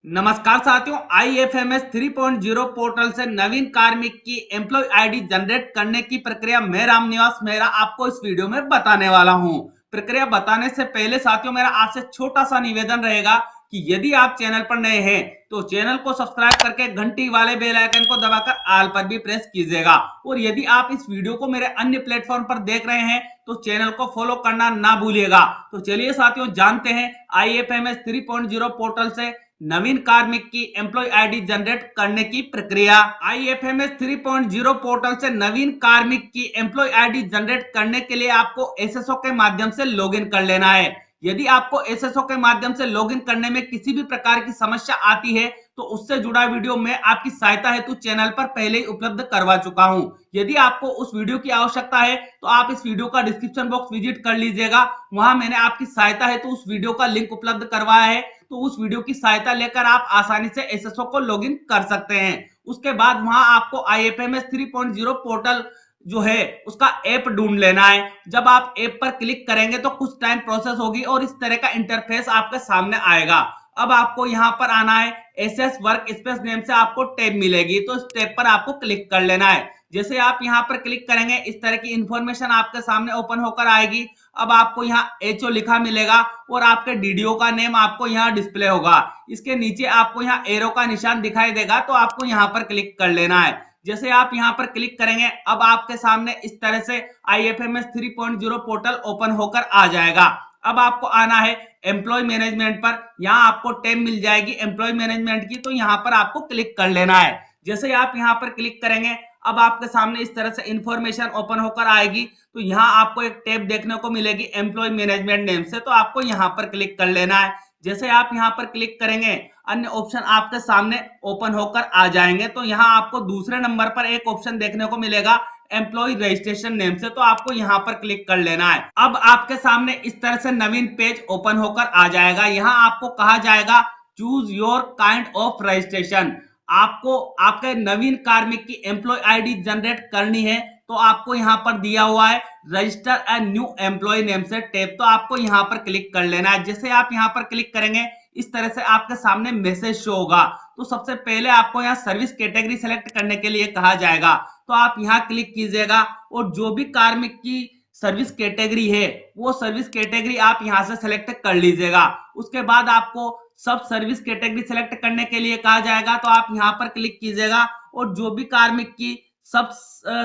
नमस्कार साथियों, IFMS 3.0 portal से नवीन कार्मिक की एम्प्लॉय आईडी जनरेट करने की प्रक्रिया मैं रामनिवास मेहरा आपको इस वीडियो में बताने वाला हूं। प्रक्रिया बताने से पहले साथियों मेरा आपसे छोटा सा निवेदन रहेगा कि यदि आप चैनल पर नए हैं तो चैनल को सब्सक्राइब करके घंटी वाले बेल आइकन को दबाकर ऑल पर भी प्रेस कीजिएगा। और यदि आप इस वीडियो को मेरे अन्य प्लेटफॉर्म पर देख रहे हैं तो चैनल को फॉलो करना ना भूलिएगा। तो चलिए साथियों जानते हैं IFMS 3.0 पोर्टल से नवीन कार्मिक की एम्प्लॉय आईडी जनरेट करने की प्रक्रिया। IFMS 3.0 पोर्टल से नवीन कार्मिक की एम्प्लॉय आईडी जनरेट करने के लिए आपको एसएसओ के माध्यम से लॉगिन कर लेना है। यदि आपको एसएसओ के माध्यम से लॉगिन करने में किसी भी प्रकार की समस्या आती है तो उससे जुड़ा वीडियो मैं आपकी सहायता हेतु चैनल पर पहले ही उपलब्ध करवा चुका हूं। यदि आपको उस वीडियो की आवश्यकता है तो आप इस वीडियो का डिस्क्रिप्शन बॉक्स विजिट कर लीजिएगा। वहां मैंने आपकी सहायता हेतु उस वीडियो का लिंक उपलब्ध करवाया है, तो उस वीडियो की सहायता लेकर आप आसानी से एसएसओ को लॉगिन कर सकते हैं। उसके बाद वहां आपको IFMS 3.0 पोर्टल जो है उसका ऐप ढूंढ लेना है। जब आप ऐप पर क्लिक करेंगे तो कुछ टाइम प्रोसेस होगी और इस तरह का इंटरफेस आपके सामने आएगा। अब आपको यहाँ पर आना है, एसएस वर्क स्पेस नेम से आपको टैब मिलेगी, तो इस टैब पर आपको क्लिक कर लेना है। जैसे आप यहाँ पर क्लिक करेंगे इस तरह की इंफॉर्मेशन आपके सामने ओपन होकर आएगी। अब आपको यहाँ एचओ लिखा मिलेगा और आपके डीडीओ का नेम आपको यहाँ डिस्प्ले होगा। इसके नीचे आपको यहाँ एरो का निशान दिखाई देगा, तो आपको यहाँ पर क्लिक कर लेना है। जैसे आप यहाँ पर क्लिक करेंगे अब आपके सामने इस तरह से IFMS 3.0 पोर्टल ओपन होकर आ जाएगा। अब आपको आना है एम्प्लॉय मैनेजमेंट पर, यहाँ आपको टैब मिल जाएगी एम्प्लॉय मैनेजमेंट की, तो यहाँ पर आपको क्लिक कर लेना है। जैसे आप यहाँ पर क्लिक करेंगे अब आपके सामने इस तरह से इंफॉर्मेशन ओपन होकर आएगी, तो यहाँ आपको एक टैब देखने को मिलेगी एम्प्लॉय मैनेजमेंट नेम से, तो आपको यहाँ पर क्लिक कर लेना है। जैसे आप यहाँ पर क्लिक करेंगे अन्य ऑप्शन आपके सामने ओपन होकर आ जाएंगे, तो यहाँ आपको दूसरे नंबर पर एक ऑप्शन देखने को मिलेगा एम्प्लॉय रजिस्ट्रेशन नेम से, तो आपको यहाँ पर क्लिक कर लेना है। अब आपके सामने इस तरह से नवीन पेज ओपन होकर आ जाएगा। यहाँ आपको कहा जाएगा choose your kind of registration. आपको आपके नवीन कार्मिक की एम्प्लॉय आईडी जनरेट करनी है, तो आपको यहाँ पर दिया हुआ है register a new employ name से टैब, तो आपको यहाँ पर क्लिक कर लेना है। जैसे आप यहाँ पर क्लिक करेंगे इस तरह से आपके सामने मैसेज शो होगा। तो सबसे पहले आपको यहाँ सर्विस कैटेगरी सेलेक्ट करने के लिए कहा जाएगा, तो आप यहाँ क्लिक कीजिएगा और जो भी कार्मिक की सर्विस कैटेगरी है वो सर्विस कैटेगरी आप यहाँ से सेलेक्ट कर लीजिएगा। उसके बाद आपको सब सर्विस कैटेगरी सेलेक्ट करने के लिए कहा जाएगा, तो आप यहाँ पर क्लिक कीजिएगा और जो भी कार्मिक की सब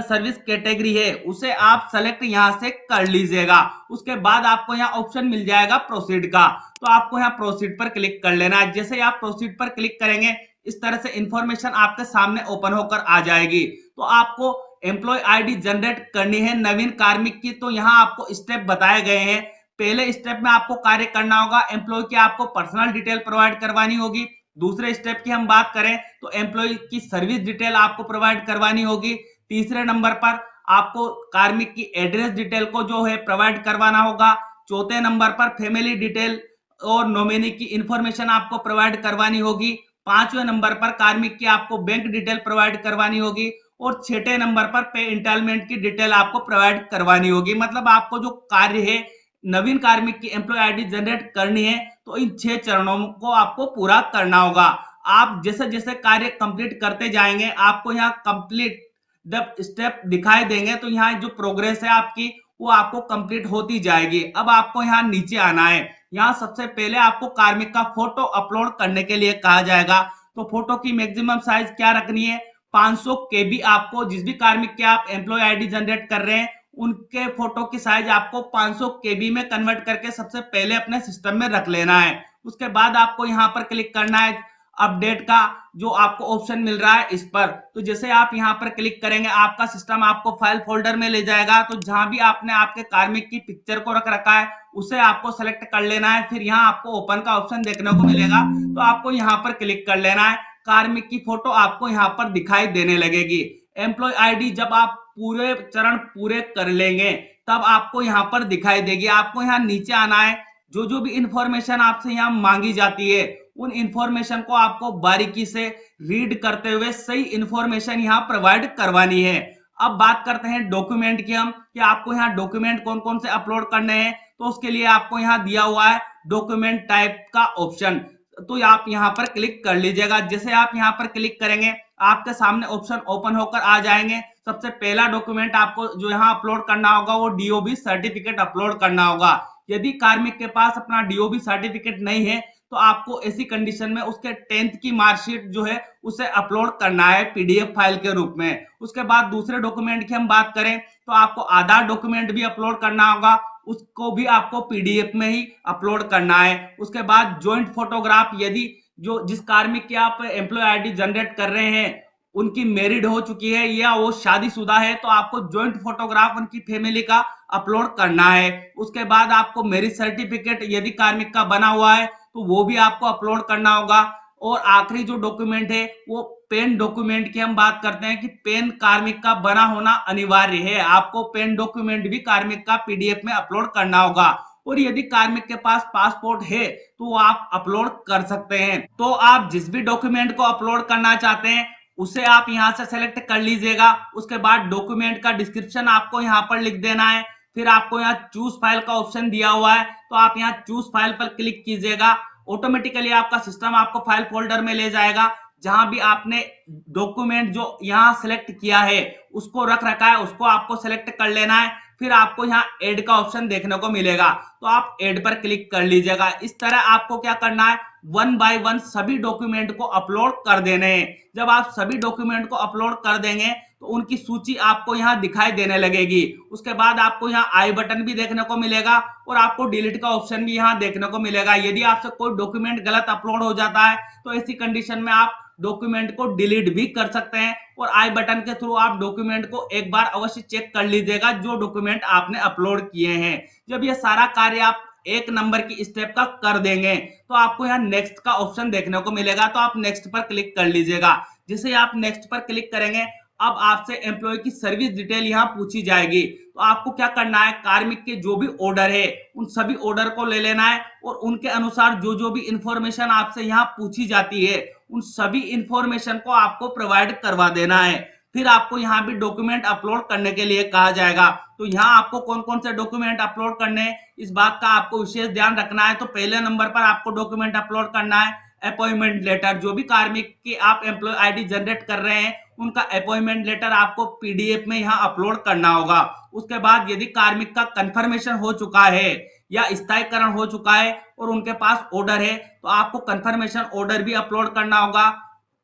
सर्विस कैटेगरी है उसे आप सेलेक्ट यहाँ से कर लीजिएगा। उसके बाद आपको यहाँ ऑप्शन मिल जाएगा प्रोसीड का, तो आपको यहाँ प्रोसीड पर क्लिक कर लेना है। जैसे आप प्रोसीड पर क्लिक करेंगे इस तरह से इंफॉर्मेशन आपके सामने ओपन होकर आ जाएगी। तो आपको एम्प्लॉय आईडी जनरेट करनी है नवीन कार्मिक की, तो यहाँ आपको स्टेप बताए गए हैं। पहले स्टेप में आपको कार्य करना होगा, एम्प्लॉय की आपको पर्सनल डिटेल प्रोवाइड करवानी होगी। दूसरे स्टेप की हम बात करें तो एम्प्लॉय की सर्विस डिटेल आपको प्रोवाइड करवानी होगी। तीसरे नंबर पर आपको कार्मिक की एड्रेस डिटेल को जो है प्रोवाइड करवाना होगा। चौथे नंबर पर फैमिली डिटेल और नॉमिनी की इंफॉर्मेशन आपको प्रोवाइड करवानी होगी। पांचवें नंबर पर कार्मिक की आपको बैंक डिटेल प्रोवाइड करवानी होगी और छठे नंबर पर पे इंटॉलमेंट की डिटेल आपको प्रोवाइड करवानी होगी। मतलब आपको जो कार्य है नवीन कार्मिक की एम्प्लॉय आईडी जनरेट करनी है तो इन 6 चरणों को आपको पूरा करना होगा। आप जैसे जैसे कार्य कंप्लीट करते जाएंगे आपको यहाँ कंप्लीट जब स्टेप दिखाई देंगे, तो यहाँ जो प्रोग्रेस है आपकी वो आपको कंप्लीट होती जाएगी। अब आपको यहाँ नीचे आना है। यहाँ सबसे पहले आपको कार्मिक का फोटो अपलोड करने के लिए कहा जाएगा, तो फोटो की मैक्सिमम साइज क्या रखनी है 500 KB। आपको जिस भी कार्मिक के आप एम्प्लॉय आईडी जनरेट कर रहे हैं उनके फोटो की साइज आपको 500 KB में कन्वर्ट करके सबसे पहले अपने सिस्टम में रख लेना है। उसके बाद आपको यहाँ पर क्लिक करना है अपडेट का जो आपको ऑप्शन मिल रहा है इस पर, तो जैसे आप यहाँ पर क्लिक करेंगे आपका सिस्टम आपको फाइल फोल्डर में ले जाएगा। तो जहां भी आपने आपके कार्मिक की पिक्चर को रख रखा है उसे आपको सेलेक्ट कर लेना है। फिर यहाँ आपको ओपन का ऑप्शन देखने को मिलेगा, तो आपको यहाँ पर क्लिक कर लेना है। कार्मिक की फोटो आपको यहाँ पर दिखाई देने लगेगी। एम्प्लॉय आईडी जब आप पूरे चरण पूरे कर लेंगे तब आपको यहाँ पर दिखाई देगी। आपको यहाँ नीचे आना है, जो भी इंफॉर्मेशन आपसे यहाँ मांगी जाती है उन इंफॉर्मेशन को आपको बारीकी से रीड करते हुए सही इंफॉर्मेशन यहाँ प्रोवाइड करवानी है। अब बात करते हैं डॉक्यूमेंट की हम, कि आपको यहाँ डॉक्यूमेंट कौन कौन से अपलोड करने हैं, तो उसके लिए आपको यहाँ दिया हुआ है डॉक्यूमेंट टाइप का ऑप्शन। तो आप यहाँ पर क्लिक कर लीजिएगा। जैसे आप यहाँ पर क्लिक करेंगे आपके सामने ऑप्शन ओपन होकर आ जाएंगे। सबसे पहला डॉक्यूमेंट आपको जो यहाँ अपलोड करना होगा वो डीओबी सर्टिफिकेट अपलोड करना होगा। यदि कार्मिक के पास अपना डीओबी सर्टिफिकेट नहीं है तो आपको ऐसी कंडीशन में उसके 10th की मार्कशीट जो है उसे अपलोड करना है पीडीएफ फाइल के रूप में। उसके बाद दूसरे डॉक्यूमेंट की हम बात करें तो आपको आधार डॉक्यूमेंट भी अपलोड करना होगा, उसको भी आपको पीडीएफ में ही अपलोड करना है। उसके बाद ज्वाइंट फोटोग्राफ, यदि जो जिस कार्मिक की आप एम्प्लॉय आईडी जनरेट कर रहे हैं उनकी मैरिड हो चुकी है या वो शादीशुदा है तो आपको ज्वाइंट फोटोग्राफ उनकी फैमिली का अपलोड करना है। उसके बाद आपको मैरिज सर्टिफिकेट यदि कार्मिक का बना हुआ है तो वो भी आपको अपलोड करना होगा। और आखिरी जो डॉक्यूमेंट है वो पेन डॉक्यूमेंट की हम बात करते हैं कि पेन कार्मिक का बना होना अनिवार्य है। आपको पेन डॉक्यूमेंट भी कार्मिक का पीडीएफ में अपलोड करना होगा। और यदि कार्मिक के पास पासपोर्ट है तो आप अपलोड कर सकते हैं। तो आप जिस भी डॉक्यूमेंट को अपलोड करना चाहते हैं उसे आप यहां से सेलेक्ट कर लीजिएगा। उसके बाद डॉक्यूमेंट का डिस्क्रिप्शन आपको यहां पर लिख देना है। फिर आपको यहाँ चूज फाइल का ऑप्शन दिया हुआ है तो आप यहाँ चूज फाइल पर क्लिक कीजिएगा। ऑटोमेटिकली आपका सिस्टम आपको फाइल फोल्डर में ले जाएगा जहां भी आपने डॉक्यूमेंट जो यहाँ सिलेक्ट किया है उसको रख रखा है उसको आपको सिलेक्ट कर लेना है। फिर आपको यहाँ ऐड का ऑप्शन देखने को मिलेगा तो आप ऐड पर क्लिक कर लीजिएगा। इस तरह आपको क्या करना है, वन बाय वन सभी डॉक्यूमेंट को अपलोड कर देने हैं। जब आप सभी डॉक्यूमेंट को अपलोड कर देंगे तो उनकी सूची आपको यहाँ दिखाई देने लगेगी। उसके बाद आपको यहाँ आई बटन भी देखने को मिलेगा और आपको डिलीट का ऑप्शन भी यहाँ देखने को मिलेगा। यदि आपसे कोई डॉक्यूमेंट गलत अपलोड हो जाता है तो ऐसी कंडीशन में आप डॉक्यूमेंट को डिलीट भी कर सकते हैं। और आई बटन के थ्रू आप डॉक्यूमेंट को एक बार अवश्य चेक कर लीजिएगा जो डॉक्यूमेंट आपने अपलोड किए हैं। जब ये सारा कार्य आप एक नंबर की स्टेप का कर देंगे तो आपको यहाँ नेक्स्ट का ऑप्शन देखने को मिलेगा तो आप नेक्स्ट पर क्लिक कर लीजिएगा। जिसे आप नेक्स्ट पर क्लिक करेंगे अब आपसे एम्प्लॉय की सर्विस डिटेल यहाँ पूछी जाएगी। तो आपको क्या करना है, कार्मिक के जो भी ऑर्डर है उन सभी ऑर्डर को ले लेना है और उनके अनुसार जो जो भी इंफॉर्मेशन आपसे यहाँ पूछी जाती है उन सभी इंफॉर्मेशन को आपको प्रोवाइड करवा देना है। फिर आपको यहाँ भी डॉक्यूमेंट अपलोड करने के लिए कहा जाएगा। तो यहाँ आपको कौन कौन से डॉक्यूमेंट अपलोड करने हैं इस बात का आपको विशेष ध्यान रखना है। तो पहले नंबर पर आपको डॉक्यूमेंट अपलोड करना है अपॉइंटमेंट लेटर। जो भी कार्मिक की आप एम्प्लॉय आईडी जनरेट कर रहे हैं उनका अपॉइंटमेंट लेटर आपको पीडीएफ में यहाँ अपलोड करना होगा। उसके बाद यदि कार्मिक का कंफर्मेशन हो चुका है या स्थायीकरण हो चुका है और उनके पास ऑर्डर है तो आपको कंफर्मेशन ऑर्डर भी अपलोड करना होगा।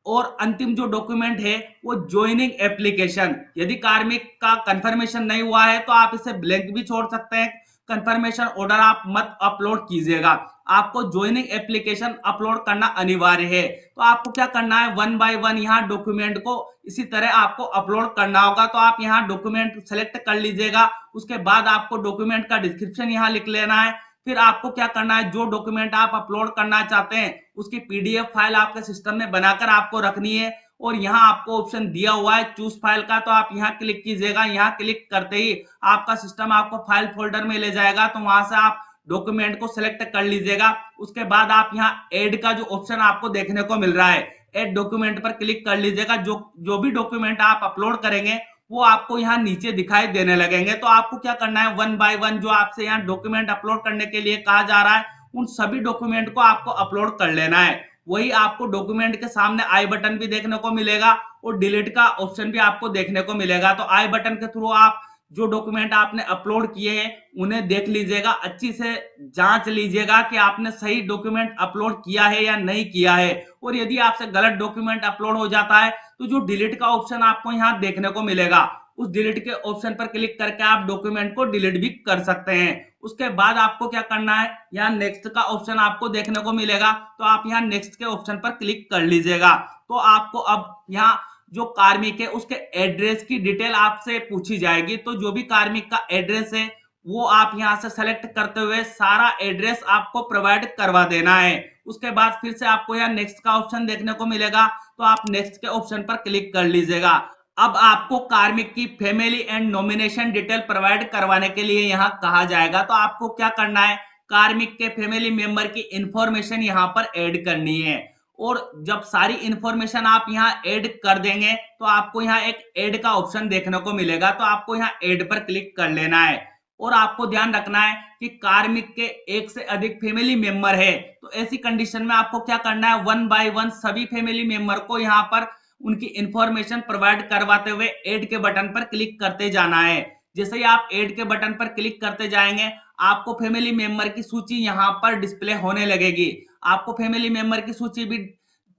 और अंतिम जो डॉक्यूमेंट है वो ज्वाइनिंग एप्लीकेशन, यदि कार्मिक का कंफर्मेशन नहीं हुआ है तो आप इसे ब्लैंक भी छोड़ सकते हैं। कंफर्मेशन ऑर्डर आप मत अपलोड कीजिएगा, आपको ज्वाइनिंग एप्लीकेशन अपलोड करना अनिवार्य है। तो आपको क्या करना है, वन बाय वन यहाँ डॉक्यूमेंट को इसी तरह आपको अपलोड करना होगा। तो आप यहाँ डॉक्यूमेंट सेलेक्ट कर लीजिएगा। उसके बाद आपको डॉक्यूमेंट का डिस्क्रिप्शन यहाँ लिख लेना है। फिर आपको क्या करना है, जो डॉक्यूमेंट आप अपलोड करना चाहते हैं उसकी पीडीएफ फाइल आपके सिस्टम में बनाकर आपको रखनी है। और यहाँ आपको ऑप्शन दिया हुआ है चूज फाइल का, तो आप यहाँ क्लिक कीजिएगा। यहाँ क्लिक करते ही आपका सिस्टम आपको फाइल फोल्डर में ले जाएगा, तो वहां से आप डॉक्यूमेंट को सिलेक्ट कर लीजिएगा। उसके बाद आप यहाँ ऐड का जो ऑप्शन आपको देखने को मिल रहा है ऐड डॉक्यूमेंट पर क्लिक कर लीजिएगा। जो भी डॉक्यूमेंट आप अपलोड करेंगे वो आपको यहाँ नीचे दिखाई देने लगेंगे। तो आपको क्या करना है, वन बाय वन जो आपसे यहाँ डॉक्यूमेंट अपलोड करने के लिए कहा जा रहा है उन सभी डॉक्यूमेंट को आपको अपलोड कर लेना है। वही आपको डॉक्यूमेंट के सामने आई बटन भी देखने को मिलेगा और डिलीट का ऑप्शन भी आपको देखने को मिलेगा। तो आई बटन के थ्रू आप जो डॉक्यूमेंट आपने अपलोड किए हैं उन्हें देख लीजिएगा, अच्छी से जांच लीजिएगा कि आपने सही डॉक्यूमेंट अपलोड किया है या नहीं किया है। और यदि आपसे गलत डॉक्यूमेंट अपलोड हो जाता है तो जो डिलीट का ऑप्शन आपको यहाँ देखने को मिलेगा उस डिलीट के ऑप्शन पर क्लिक करके आप डॉक्यूमेंट को डिलीट भी कर सकते हैं। उसके बाद आपको क्या करना है, यहाँ नेक्स्ट का ऑप्शन आपको देखने को मिलेगा, तो आप यहाँ नेक्स्ट के ऑप्शन पर क्लिक कर लीजिएगा। तो आपको अब यहाँ जो कार्मिक है उसके एड्रेस की डिटेल आपसे पूछी जाएगी। तो जो भी कार्मिक का एड्रेस है वो आप यहाँ से सेलेक्ट करते हुए सारा एड्रेस आपको प्रोवाइड करवा देना है। उसके बाद फिर से आपको यहाँ नेक्स्ट का ऑप्शन देखने को मिलेगा, तो आप नेक्स्ट के ऑप्शन पर क्लिक कर लीजिएगा। अब आपको कार्मिक की family and nomination detail provide करवाने के लिए यहाँ कहा जाएगा। तो आपको क्या करना है, कार्मिक के फैमिली मेंबर की इंफॉर्मेशन यहाँ पर ऐड करनी है। और जब सारी इंफॉर्मेशन आप यहाँ ऐड कर देंगे तो आपको यहाँ एक ऐड का ऑप्शन देखने को मिलेगा, तो आपको यहाँ ऐड पर क्लिक कर लेना है। और आपको ध्यान रखना है कि कार्मिक के एक से अधिक फैमिली मेंबर है, तो ऐसी कंडीशन में आपको क्या करना है, 1 बाय 1 सभी फैमिली मेंबर को यहाँ पर उनकी इंफॉर्मेशन प्रोवाइड करवाते हुए ऐड के बटन पर क्लिक करते जाना है। जैसे ही आप ऐड के बटन पर क्लिक करते जाएंगे, आपको फैमिली मेंबर की सूची यहाँ पर डिस्प्ले होने लगेगी। आपको फैमिली मेंबर की सूची भी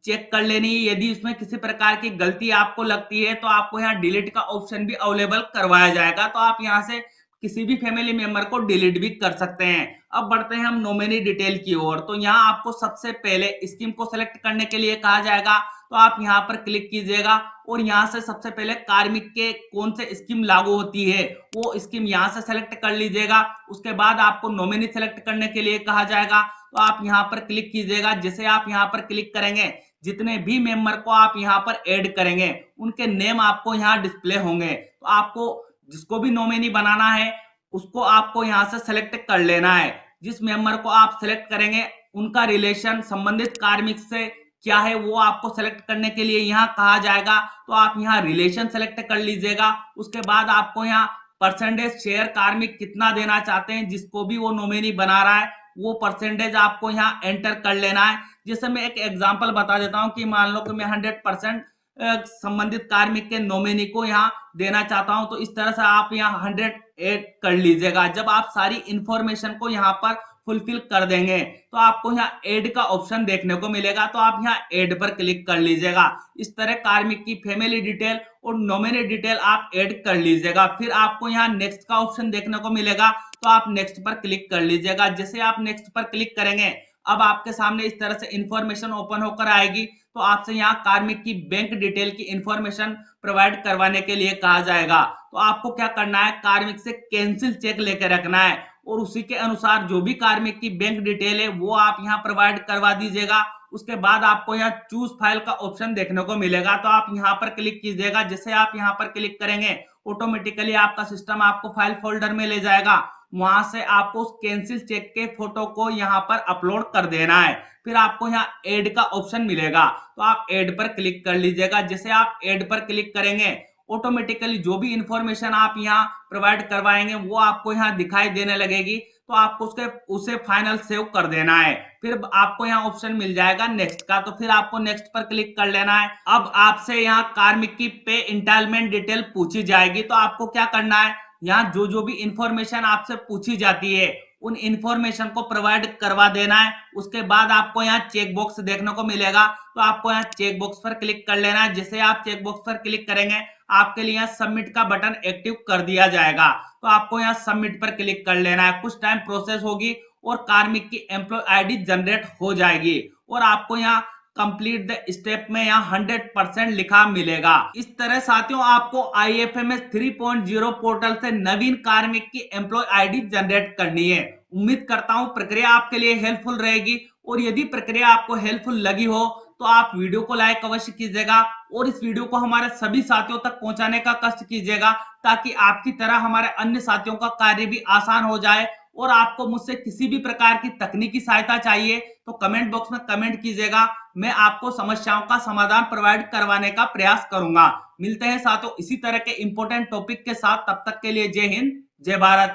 चेक कर लेनी है। यदि इसमें किसी प्रकार की गलती आपको लगती है तो आपको यहाँ डिलीट का ऑप्शन भी अवेलेबल करवाया जाएगा, तो आप यहाँ से किसी भी फैमिली मेंबर को डिलीट भी कर सकते हैं। अब बढ़ते हैं हम नॉमिनी डिटेल की ओर। तो यहाँ आपको सबसे पहले स्कीम को सिलेक्ट करने के लिए कहा जाएगा, तो आप यहाँ पर क्लिक कीजिएगा और यहाँ से सबसे पहले कार्मिक के कौन से स्कीम लागू होती है वो स्कीम यहाँ से सेलेक्ट कर लीजिएगा। उसके बाद आपको नॉमिनी सेलेक्ट करने के लिए कहा जाएगा, तो आप यहाँ पर क्लिक कीजिएगा। जैसे आप यहाँ पर क्लिक करेंगे, जितने भी मेंबर को आप यहाँ पर ऐड करेंगे उनके नेम आपको यहाँ डिस्प्ले होंगे। तो आपको जिसको भी नॉमिनी बनाना है उसको आपको यहाँ से सेलेक्ट कर लेना है। जिस मेंबर को आप सेलेक्ट करेंगे उनका रिलेशन संबंधित कार्मिक से क्या है वो आपको सेलेक्ट करने के लिए यहाँ कहा जाएगा, तो आप यहाँ रिलेशन सेलेक्ट कर लीजिएगा। उसके बाद आपको यहाँ परसेंटेज शेयर कार्मिक कितना देना चाहते हैं, जिसको भी वो नॉमिनी बना रहा है वो परसेंटेज आपको यहाँ एंटर कर लेना है। जैसे मैं एक एग्जांपल बता देता हूँ कि मान लो कि मैं 100% संबंधित कार्मिक के नॉमिनी को यहाँ देना चाहता हूं, तो इस तरह से आप यहाँ 100 ऐड कर लीजिएगा। जब आप सारी इंफॉर्मेशन को यहाँ पर फुलफिल कर देंगे तो आपको यहाँ ऐड का ऑप्शन देखने को मिलेगा, तो आप यहाँ ऐड पर क्लिक कर लीजिएगा। इस तरह कार्मिक की फैमिली डिटेल और नॉमिनी डिटेल आप ऐड कर लीजिएगा। फिर आपको यहाँ नेक्स्ट का ऑप्शन देखने को मिलेगा, तो आप नेक्स्ट पर क्लिक कर लीजिएगा। जैसे आप नेक्स्ट पर क्लिक करेंगे, अब आपके सामने इस तरह से इंफॉर्मेशन ओपन होकर आएगी, तो आपसे यहाँ कार्मिक की बैंक डिटेल की इंफॉर्मेशन प्रोवाइड करवाने के लिए कहा जाएगा। तो आपको क्या करना है, कार्मिक से कैंसिल चेक लेकर रखना है और उसी के अनुसार जो भी कार्मिक की बैंक डिटेल है वो आप यहाँ प्रोवाइड करवा दीजिएगा। उसके बाद आपको यहाँ चूज फाइल का ऑप्शन देखने को मिलेगा, तो आप यहाँ पर क्लिक कीजिएगा। जैसे आप यहाँ पर क्लिक करेंगे ऑटोमेटिकली आपका सिस्टम आपको फाइल फोल्डर में ले जाएगा। वहां से आपको उस कैंसिल चेक के फोटो को यहाँ पर अपलोड कर देना है। फिर आपको यहाँ ऐड का ऑप्शन मिलेगा, तो आप ऐड पर क्लिक कर लीजिएगा। जैसे आप ऐड पर क्लिक करेंगे ऑटोमेटिकली जो भी इंफॉर्मेशन आप यहाँ प्रोवाइड करवाएंगे वो आपको यहाँ दिखाई देने लगेगी, तो आपको उसे फाइनल सेव कर देना है। फिर आपको यहाँ ऑप्शन मिल जाएगा नेक्स्ट का, तो फिर आपको नेक्स्ट पर क्लिक कर लेना है। अब आपसे यहाँ कार्मिक की पे इंस्टॉलमेंट डिटेल पूछी जाएगी, तो आपको क्या करना है, यहाँ जो भी इंफॉर्मेशन आपसे पूछी जाती है उन इंफॉर्मेशन को प्रोवाइड करवा देना है। उसके बाद आपको यहाँ चेक बॉक्स देखने को मिलेगा, तो आपको यहाँ चेक बॉक्स पर क्लिक कर लेना है। जैसे आप चेक बॉक्स पर क्लिक करेंगे आपके लिए यहाँ सबमिट का बटन एक्टिव कर दिया जाएगा, तो आपको यहाँ सबमिट पर क्लिक कर लेना है। कुछ टाइम प्रोसेस होगी और कार्मिक की एम्प्लॉय आईडी जनरेट हो जाएगी और आपको यहाँ कंप्लीट द स्टेप में यहाँ 100% लिखा मिलेगा। इस तरह साथियों आपको IFMS 3.0 पोर्टल से नवीन कार्मिक की एम्प्लॉय आईडी जनरेट करनी है। उम्मीद करता हूं प्रक्रिया आपके लिए हेल्पफुल रहेगी, और यदि प्रक्रिया आपको हेल्पफुल लगी हो तो आप वीडियो को लाइक अवश्य कीजिएगा और इस वीडियो को हमारे सभी साथियों तक पहुंचाने का कष्ट कीजिएगा, ताकि आपकी तरह हमारे अन्य साथियों का कार्य भी आसान हो जाए। और आपको मुझसे किसी भी प्रकार की तकनीकी सहायता चाहिए तो कमेंट बॉक्स में कमेंट कीजिएगा, मैं आपको समस्याओं का समाधान प्रोवाइड करवाने का प्रयास करूंगा। मिलते हैं साथियों इसी तरह के इंपॉर्टेंट टॉपिक के साथ, तब तक के लिए जय हिंद जय भारत।